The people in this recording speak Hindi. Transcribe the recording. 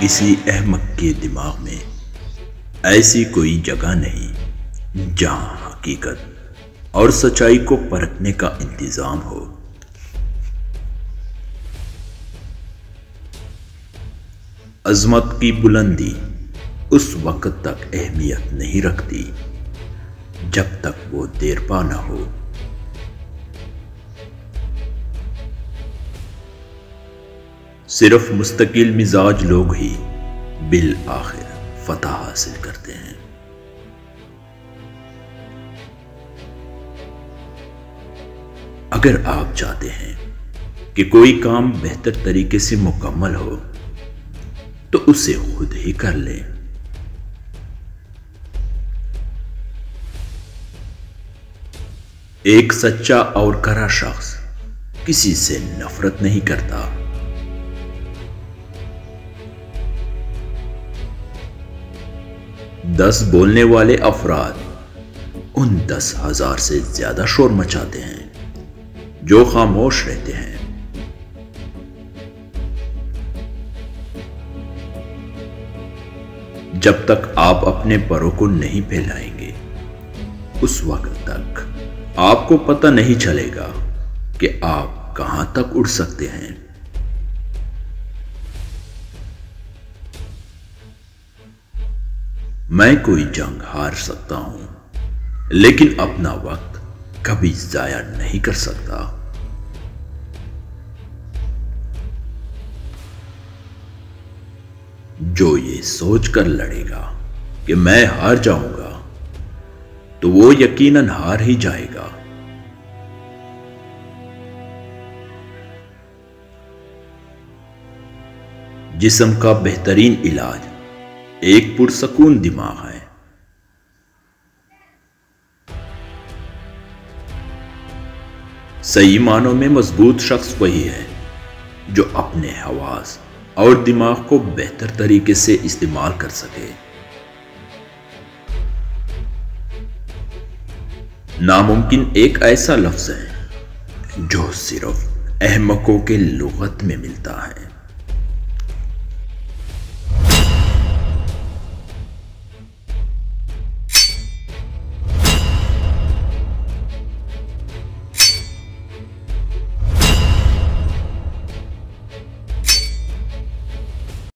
किसी अहमक के दिमाग में ऐसी कोई जगह नहीं जहां हकीकत और सच्चाई को परखने का इंतजाम हो। अजमत की बुलंदी उस वक्त तक अहमियत नहीं रखती जब तक वो देरपा न हो। सिर्फ मुस्तकिल मिजाज लोग ही बिल आखिर फतह हासिल करते हैं। अगर आप चाहते हैं कि कोई काम बेहतर तरीके से मुकम्मल हो तो उसे खुद ही कर लें। एक सच्चा और कड़ा शख्स किसी से नफरत नहीं करता। दस बोलने वाले अफराद उन 10,000 से ज्यादा शोर मचाते हैं जो खामोश रहते हैं। जब तक आप अपने परों को नहीं फैलाएंगे उस वक्त तक आपको पता नहीं चलेगा कि आप कहां तक उड़ सकते हैं। मैं कोई जंग हार सकता हूं, लेकिन अपना वक्त कभी जाया नहीं कर सकता। जो ये सोचकर लड़ेगा कि मैं हार जाऊंगा तो वो यकीनन हार ही जाएगा। जिस्म का बेहतरीन इलाज एक पुरसकून दिमाग है। सही मानों में मजबूत शख्स वही है जो अपने हवास और दिमाग को बेहतर तरीके से इस्तेमाल कर सके। नामुमकिन एक ऐसा लफ्ज है जो सिर्फ अहमकों के लुगत में मिलता है।